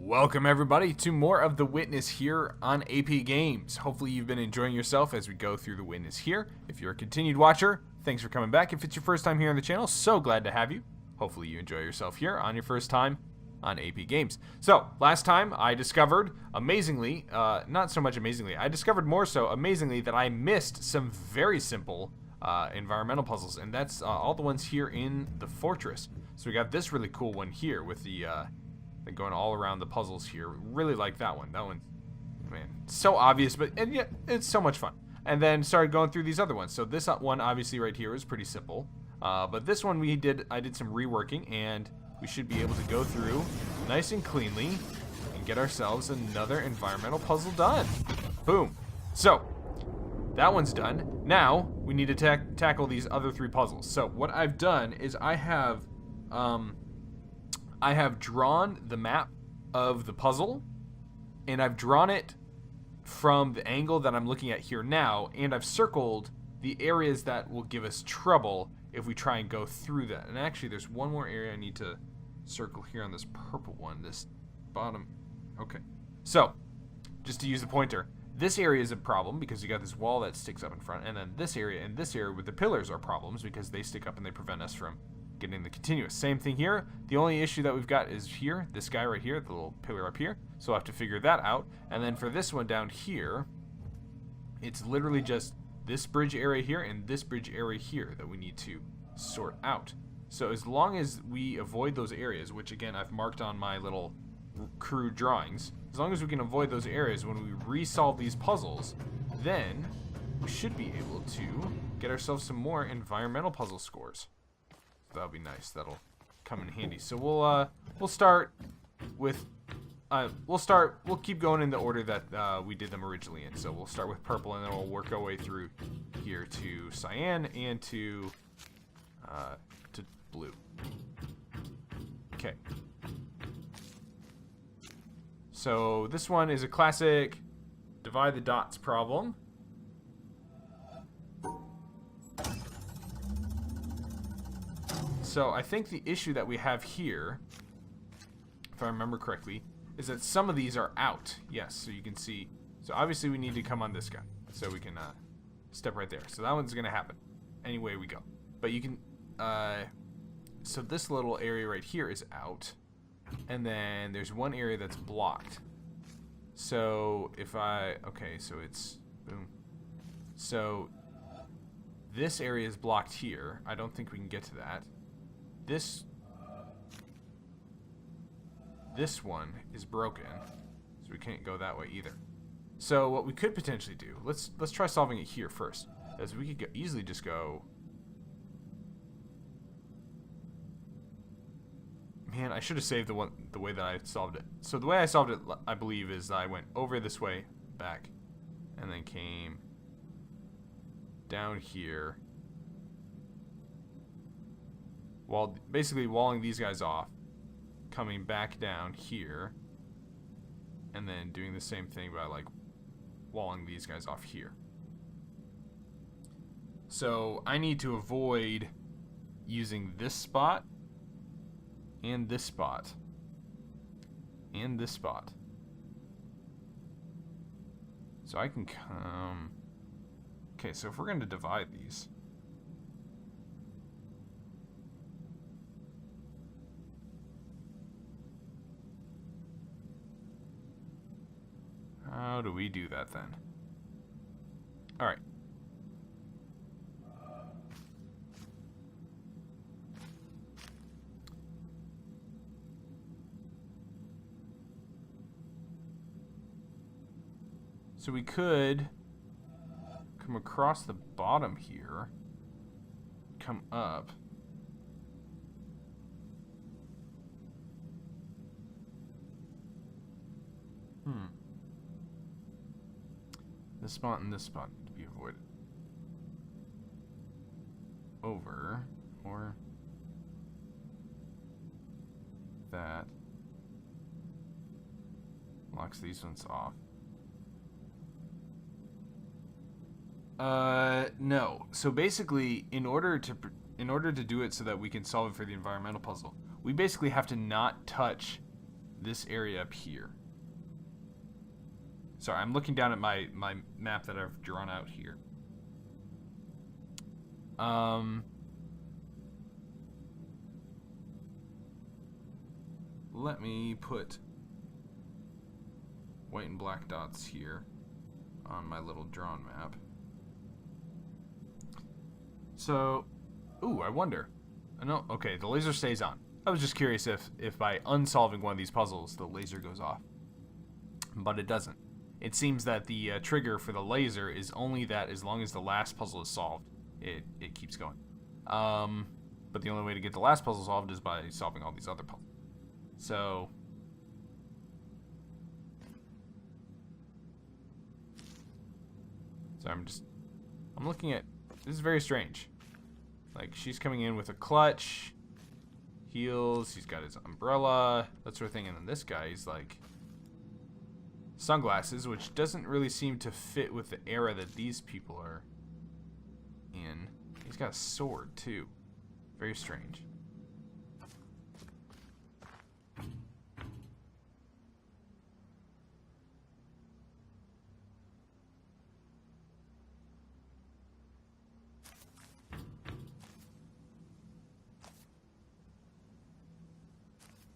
Welcome everybody to more of The Witness here on AP Games. Hopefully you've been enjoying yourself as we go through The Witness here. If you're a continued watcher, thanks for coming back. If it's your first time here on the channel, so glad to have you. Hopefully you enjoy yourself here on your first time on AP Games. So, last time I discovered, amazingly, not so much amazingly, I discovered more so amazingly that I missed some very simple environmental puzzles, and that's all the ones here in the fortress. So we got this really cool one here with the going all around the puzzles here. Really like that one. That one, man, so obvious, and yet it's so much fun. And then started going through these other ones. So this one, obviously, right here is pretty simple. But this one I did some reworking, and we should be able to go through nice and cleanly and get ourselves another environmental puzzle done. Boom. So that one's done. Now we need to tackle these other three puzzles. So what I've done is I have drawn the map of the puzzle, and I've drawn it from the angle that I'm looking at here now, and I've circled the areas that will give us trouble if we try and go through that. And actually, there's one more area I need to circle here on this purple one, this bottom. Okay. So, just to use the pointer, this area is a problem because you got this wall that sticks up in front, and then this area and this area with the pillars are problems because they stick up and they prevent us from getting the continuous. Same thing here. The only issue that we've got is here, this guy right here, the little pillar up here. So we'll have to figure that out. And then for this one down here, it's literally just this bridge area here and this bridge area here that we need to sort out. So as long as we avoid those areas, which again I've marked on my little crude drawings, as long as we can avoid those areas when we resolve these puzzles, then we should be able to get ourselves some more environmental puzzle scores. That'll be nice. That'll come in handy. So we'll start with we'll keep going in the order that we did them originally in. So we'll start with purple, and then we'll work our way through here to cyan and to blue. Okay. So this one is a classic divide the dots problem. So I think the issue that we have here, if I remember correctly, is that some of these are out. Yes, so you can see. So obviously we need to come on this guy. So we can step right there. So that one's going to happen any way we go. But you can, so this little area right here is out. And then there's one area that's blocked. So if okay, so it's, boom. So this area is blocked here. I don't think we can get to that. This one is broken, so we can't go that way either. So what we could potentially do, let's try solving it here first, as we could easily just go. Man, I should have saved the way that I solved it. So the way I solved it, I believe, is I went over this way, back, and then came down here. While basically walling these guys off, coming back down here, and then doing the same thing by like walling these guys off here. So I need to avoid using this spot and this spot and this spot. So I can come. Okay, so if we're going to divide these, how do we do that then? All right. So we could come across the bottom here, come up. This spot and this spot to be avoided. Over, or that. Locks these ones off. No. So basically, in order to do it so that we can solve it for the environmental puzzle, we basically have to not touch this area up here. Sorry, I'm looking down at my map that I've drawn out here. Let me put white and black dots here on my little drawn map. So, ooh, I wonder. No, okay, the laser stays on. I was just curious if by unsolving one of these puzzles, the laser goes off. But it doesn't. It seems that the trigger for the laser is only that as long as the last puzzle is solved, it keeps going. But the only way to get the last puzzle solved is by solving all these other puzzles. So I'm looking at, this is very strange. Like, she's coming in with a clutch, heels, he's got his umbrella, that sort of thing, and then this guy, he's like sunglasses, which doesn't really seem to fit with the era that these people are in. He's got a sword too. Very strange.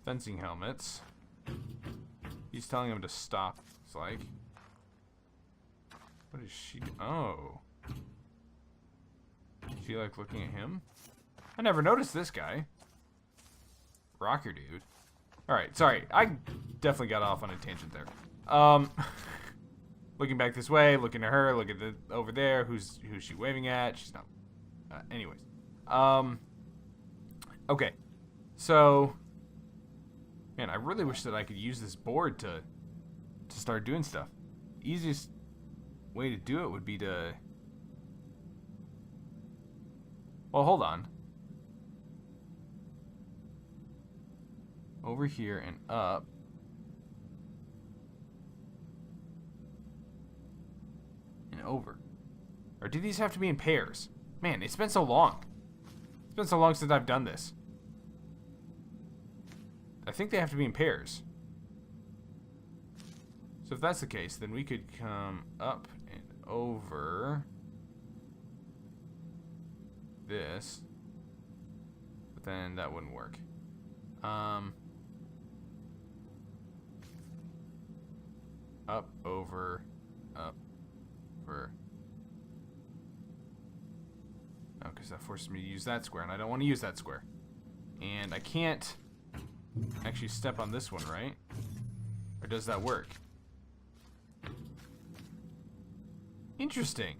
Fencing helmets. He's telling him to stop, it's like. What is she do? Oh. Is she like looking at him? I never noticed this guy. Rocker dude. Alright, sorry. I definitely got off on a tangent there. Looking back this way, looking at her, look at the over there. Who's she waving at? She's not. Anyways. Okay. So, man, I really wish that I could use this board to start doing stuff. The easiest way to do it would be to... Well, hold on. Over here and up. And over. Or do these have to be in pairs? Man, it's been so long. It's been so long since I've done this. I think they have to be in pairs. So if that's the case, then we could come up and over this. But then that wouldn't work. Up, over, up, over. No, because that forces me to use that square, and I don't want to use that square. And I can't actually step on this one, right? Or does that work? Interesting.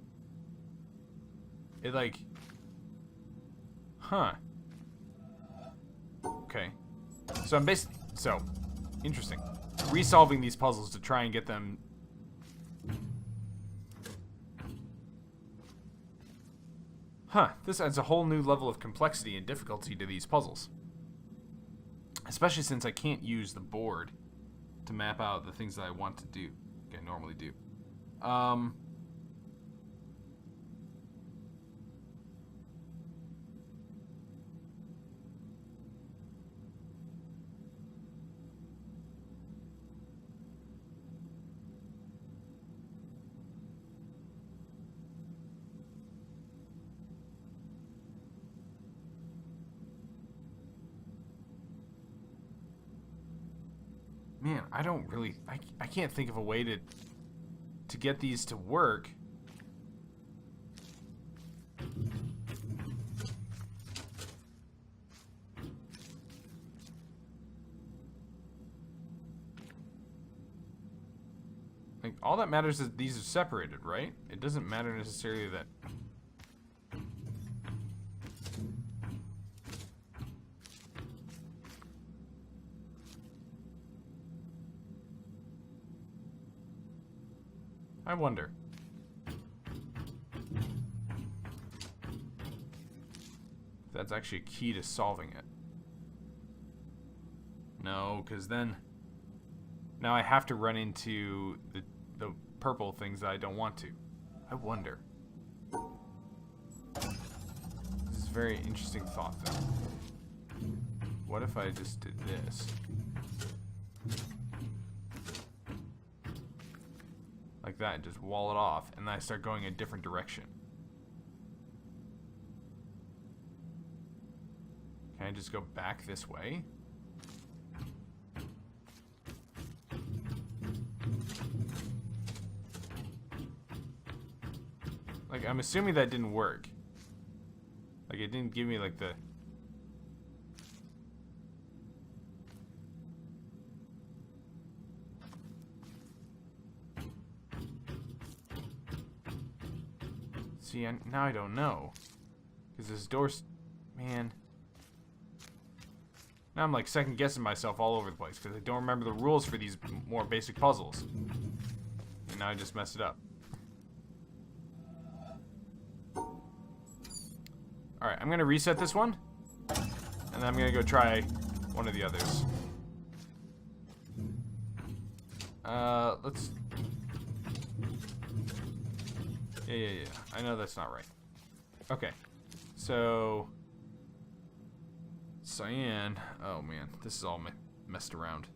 It like... Huh. Okay. So I'm basically... So, interesting. Resolving these puzzles to try and get them... Huh. This adds a whole new level of complexity and difficulty to these puzzles. Especially since I can't use the board to map out the things that I want to do. Like I normally do. Man, I don't really... I can't think of a way to get these to work. Like, all that matters is these are separated, right? It doesn't matter necessarily that... I wonder. If that's actually a key to solving it. No, because then... Now I have to run into the purple things that I don't want to. I wonder. This is a very interesting thought, though. What if I just did this? like that, and just wall it off, and then I start going a different direction. Can I just go back this way? Like, I'm assuming that didn't work. Like, it didn't give me, like, the... See, now I don't know. Because this door's... Man. Now I'm, like, second-guessing myself all over the place. Because I don't remember the rules for these more basic puzzles. And now I just messed it up. Alright, I'm going to reset this one. And then I'm going to go try one of the others. Let's... Yeah. I know that's not right. Okay. So... Cyan. Oh, man. This is all messed around.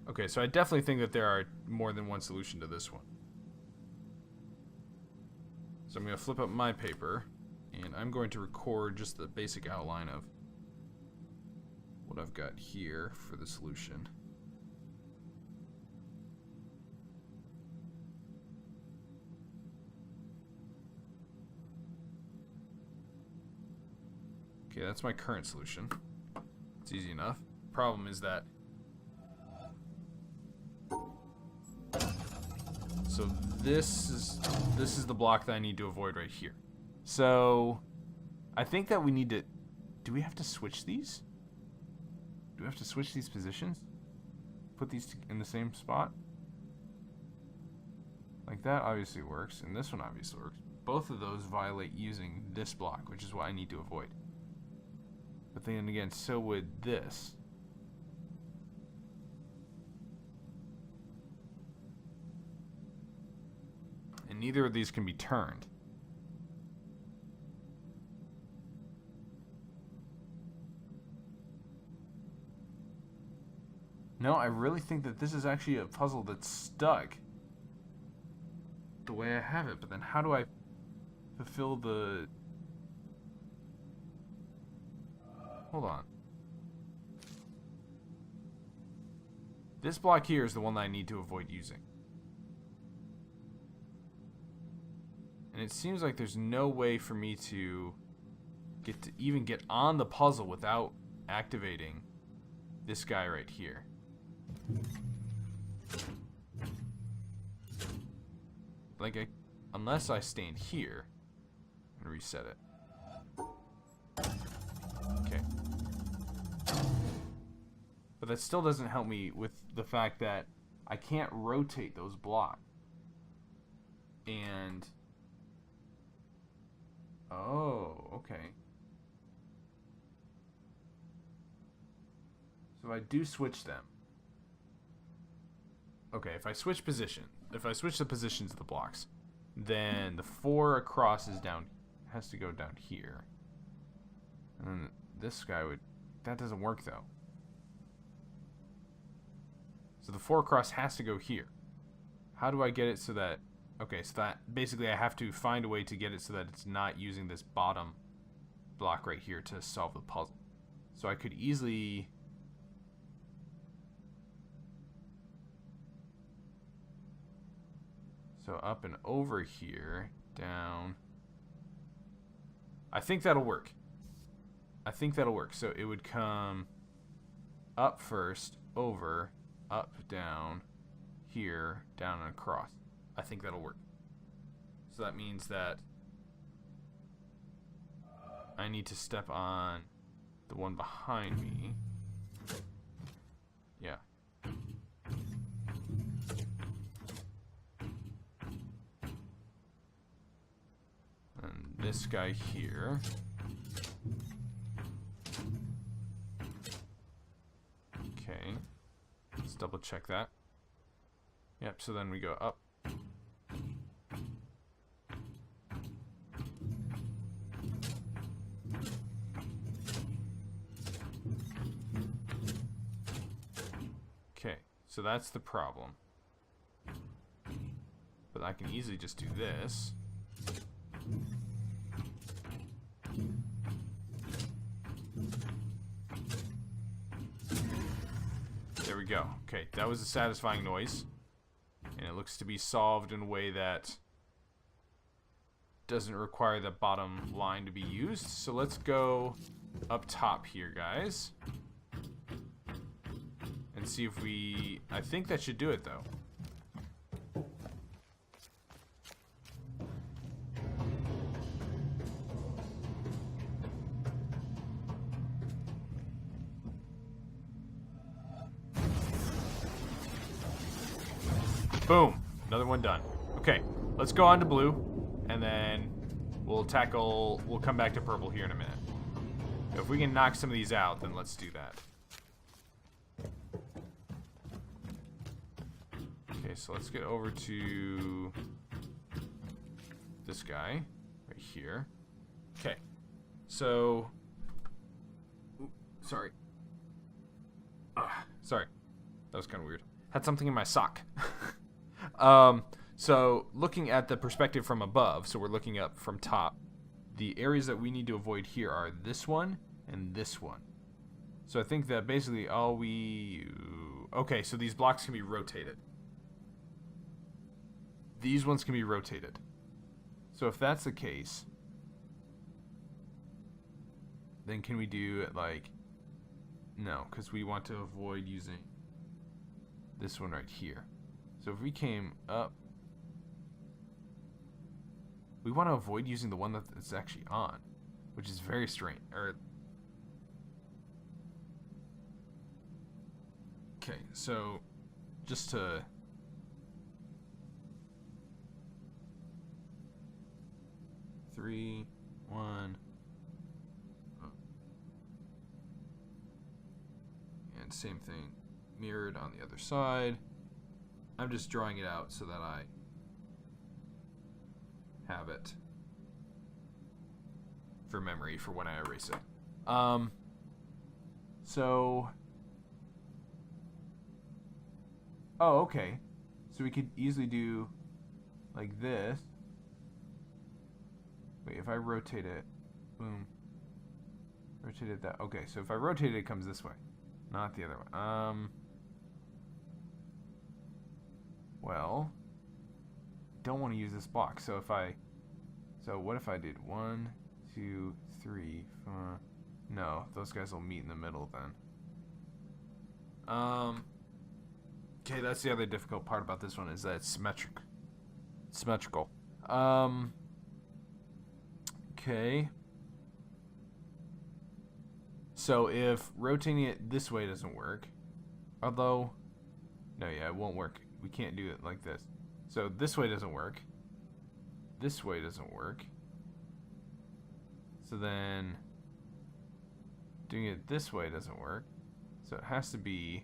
Okay, so I definitely think that there are more than one solution to this one. So I'm going to flip up my paper, and I'm going to record just the basic outline of what I've got here for the solution. Okay, that's my current solution. It's easy enough. Problem is that... So this is the block that I need to avoid right here. So I think that we need to... Do we have to switch these? Do we have to switch these positions? Put these in the same spot? Like that obviously works, and this one obviously works. Both of those violate using this block, which is what I need to avoid. But then again, so would this. And neither of these can be turned. No, I really think that this is actually a puzzle that's stuck the way I have it. But then how do I fulfill the... Hold on. This block here is the one that I need to avoid using. And it seems like there's no way for me to even get on the puzzle without activating this guy right here. Like, unless I stand here and reset it. Okay. But that still doesn't help me with the fact that I can't rotate those blocks. And... Oh, okay. So if I do switch them. Okay, if I switch the positions of the blocks, then the 4 across has to go down here. And then this guy would... That doesn't work, though. So the 4 across has to go here. How do I get it so that... Okay, so that... Basically, I have to find a way to get it so that it's not using this bottom block right here to solve the puzzle. So I could easily... So up and over here, down. I think that'll work. So it would come up first, over, up, down, here, down, and across. I think that'll work. So that means that I need to step on the one behind me. Yeah. And this guy here. Okay. Let's double check that. Yep, so then we go up. Okay, so that's the problem. But I can easily just do this. There we go. Okay, that was a satisfying noise. And it looks to be solved in a way that doesn't require the bottom line to be used. So let's go up top here, guys. And see if we... I think that should do it, though. Boom. Another one done. Okay, let's go on to blue, and then we'll come back to purple here in a minute. If we can knock some of these out, then let's do that. Okay, so let's get over to this guy right here. Okay, so... Ooh, sorry. Sorry. That was kind of weird. Had something in my sock. So looking at the perspective from above, so we're looking up from top, the areas that we need to avoid here are this one and this one. So I think that basically all we... Okay, so these blocks can be rotated. These ones can be rotated. So if that's the case, then can we do it like... No, because we want to avoid using this one right here. So if we came up, we want to avoid using the one that it's actually on, which is very strange. Okay, so just to... Three, one, and same thing mirrored on the other side. I'm just drawing it out so that I have it for memory for when I erase it. So... Oh, okay. So we could easily do like this. Wait, if I rotate it, boom. Rotate it that, okay, so if I rotate it, it comes this way. Not the other one. Well, don't want to use this block. So what if I did 1, 2, 3, 4? No, those guys will meet in the middle then. Okay, that's the other difficult part about this one is that it's symmetrical. Okay. So if rotating it this way doesn't work, although, no, yeah, it won't work. We can't do it like this. So this way doesn't work. This way doesn't work. So then doing it this way doesn't work. So it has to be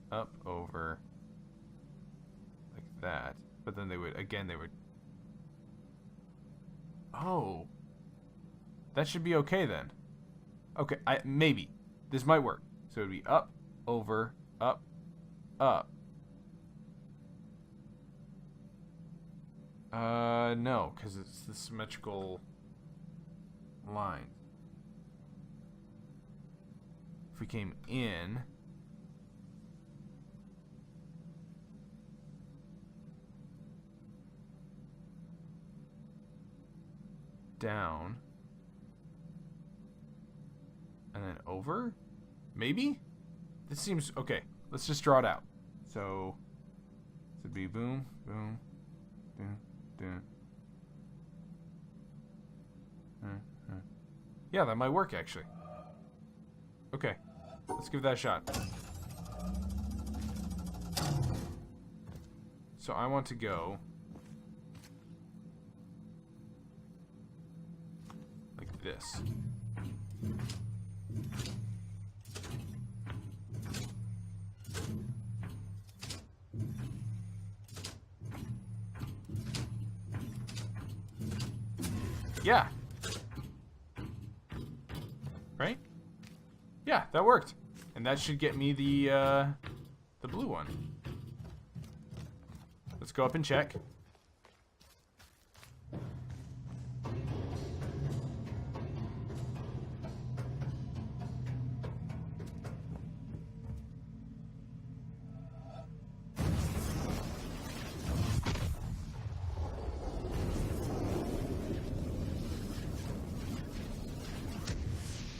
up, over, like that. But then they would... Oh. That should be okay then. Okay, maybe. This might work. So it would be up, over, up, up. No, because it's the symmetrical line. If we came in... down and then over, maybe. This seems okay. Let's just draw it out. So it'd be boom, boom, boom, boom. Yeah, that might work actually. Okay, let's give that a shot. So I want to go like this. Yeah. Right? Yeah, that worked. And that should get me the blue one. Let's go up and check.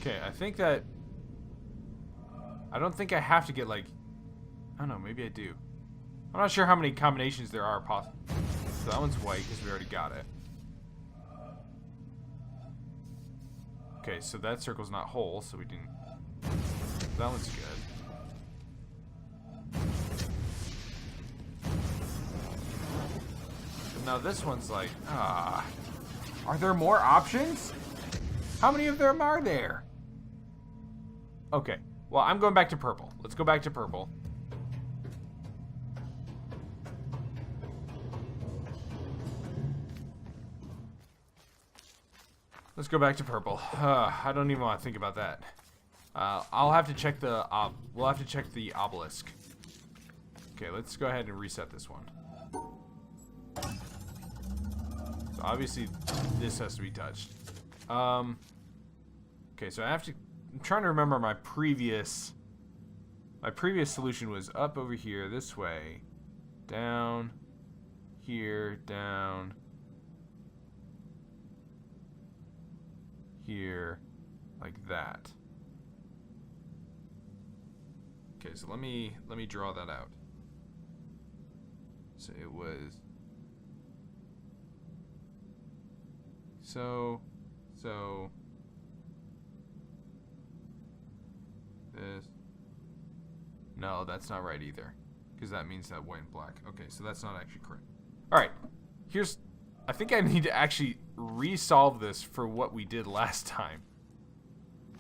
Okay, I think that... I don't think I have to get, like... I don't know, maybe I do. I'm not sure how many combinations there are possible. So that one's white, because we already got it. Okay, so that circle's not whole, so we didn't... That one's good. But now this one's like... Are there more options? How many of them are there? Okay, well, I'm going back to purple. Let's go back to purple. Let's go back to purple. I don't even want to think about that. I'll have to check the... we'll have to check the obelisk. Okay, let's go ahead and reset this one. So obviously, this has to be touched. Okay, so I have to... I'm trying to remember my previous... My previous solution was up over here, this way. Down. Here, down. Here. Like that. Okay, so let me draw that out. So it was... So... This. No, that's not right either. Because that means that white and black. Okay, so that's not actually correct. Alright. Here's... I think I need to actually resolve this for what we did last time.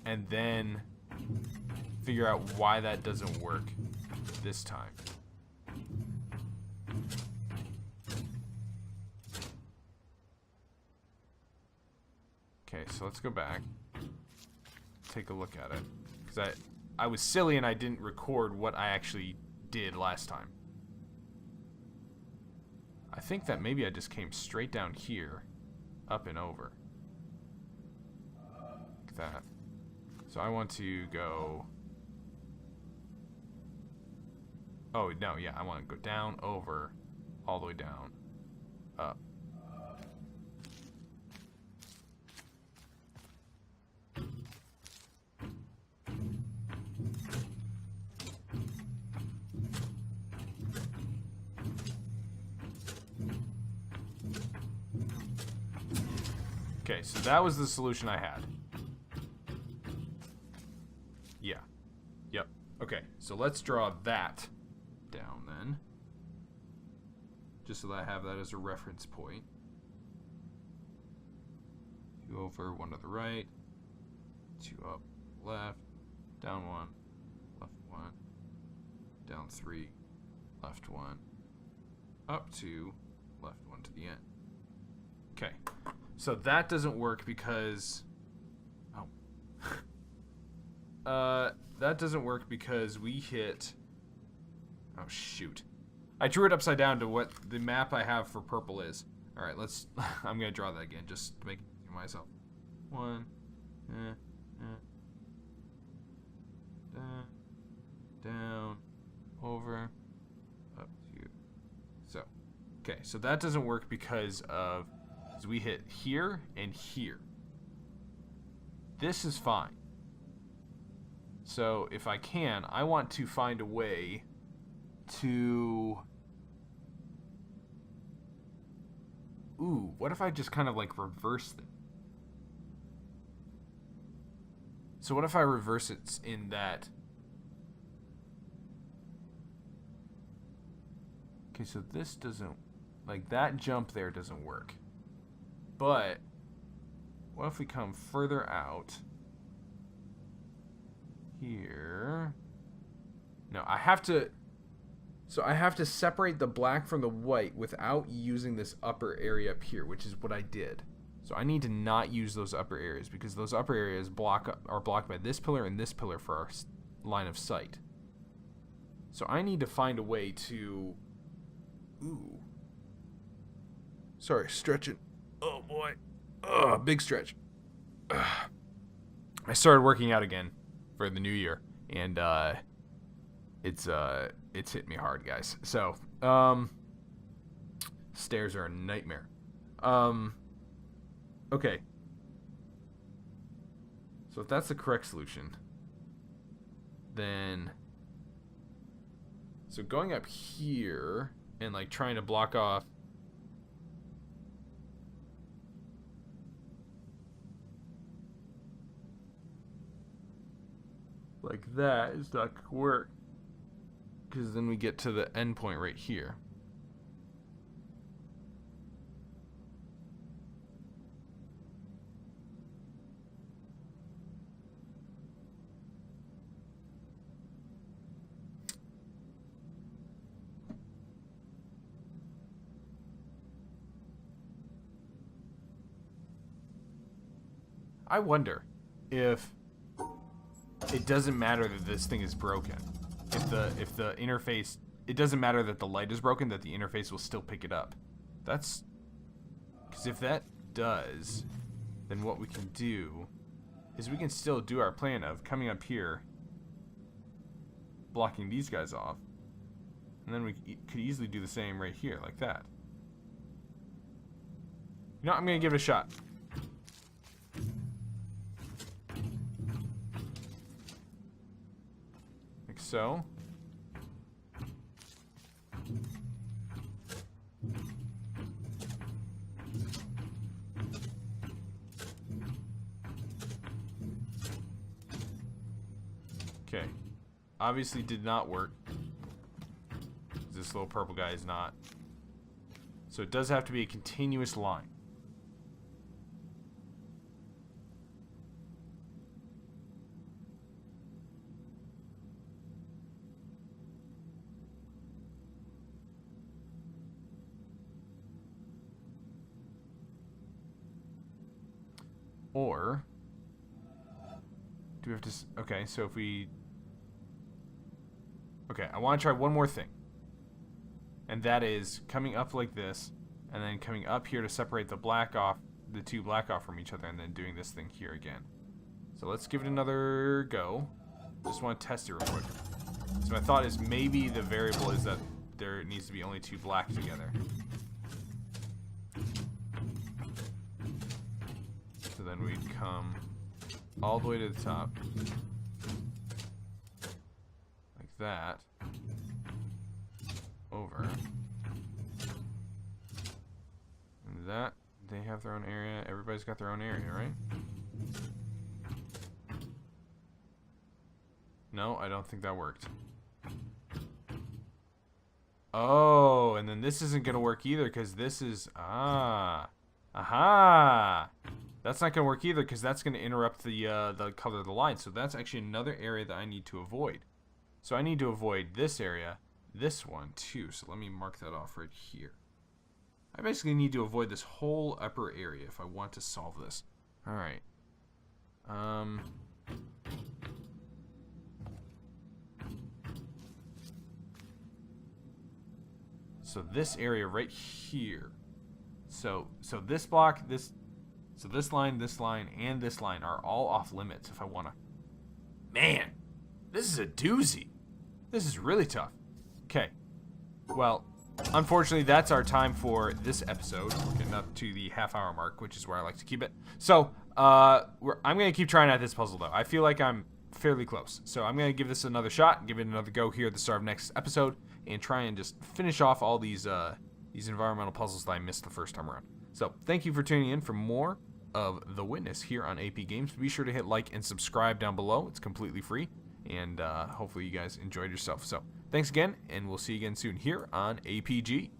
And then figure out why that doesn't work this time. Okay, so let's go back. Take a look at it. Because I was silly and I didn't record what I actually did last time. I think that maybe I just came straight down here, up and over. Like that. So I want to go... Oh, no, yeah, I want to go down, over, all the way down, up. Okay, so that was the solution I had. Yeah. Yep. Okay, so let's draw that down then. Just so that I have that as a reference point. 2 over, 1 to the right. 2 up, left. Down 1, left 1. Down 3, left 1. Up 2, left 1 to the end. Okay. So that doesn't work because... Oh. That doesn't work because we hit... Oh, shoot. I drew it upside down to what the map I have for purple is. Alright, let's... I'm going to draw that again, just to make it easy for myself. 1. Down. Over. Up 2. So. Okay, so that doesn't work because of... So we hit here and here. This is fine. So if I can, I want to find a way to... Ooh, what if I just kind of like reverse it? So what if I reverse it in that... Okay, so this doesn't... Like that jump there doesn't work. But, what if we come further out here? No, I have to... So I have to separate the black from the white without using this upper area up here, which is what I did. So I need to not use those upper areas because those upper areas are blocked by this pillar and this pillar for our line of sight. So I need to find a way to... Ooh. Sorry, stretching. Oh boy. Ugh, big stretch. Ugh. I started working out again for the new year, and it's hit me hard, guys. So, stairs are a nightmare. Okay. So if that's the correct solution, then so going up here and like trying to block off like that is not gonna work, because then we get to the end point right here. I wonder if it doesn't matter that this thing is broken. If the interface, it doesn't matter that the light is broken, that the interface will still pick it up. That's because if that does, then what we can do is we can still do our plan of coming up here, blocking these guys off, and then we could easily do the same right here, like that. You know, I'm gonna give it a shot. Like so. Okay. Obviously did not work. This little purple guy is not. So it does have to be a continuous line. Or do we have to... Okay, so if we... Okay, I want to try one more thing. And that is coming up like this, and then coming up here to separate the black off, the two black off from each other, and then doing this thing here again. So let's give it another go. Just want to test it real quick. So my thought is maybe the variable is that there needs to be only two black together. So then we'd come all the way to the top. Like that. Over. And that. They have their own area. Everybody's got their own area, right? No, I don't think that worked. Oh, and then this isn't going to work either because this is... Ah. Aha! That's not going to work either because that's going to interrupt the color of the line. So that's actually another area that I need to avoid. So I need to avoid this area, this one too. So let me mark that off right here. I basically need to avoid this whole upper area if I want to solve this. All right. So this area right here. So this block, so this line, and this line are all off limits if I want to. Man, this is a doozy. This is really tough. Okay. Well, unfortunately, that's our time for this episode. We're getting up to the half-hour mark, which is where I like to keep it. So, I'm going to keep trying at this puzzle, though. I feel like I'm fairly close. So I'm going to give this another shot, give it another go here at the start of next episode, and try and just finish off all these environmental puzzles that I missed the first time around. So, thank you for tuning in for more of The Witness here on AP Games. Be sure to hit like and subscribe down below. It's completely free. And hopefully you guys enjoyed yourself. So, thanks again, and we'll see you again soon here on APG.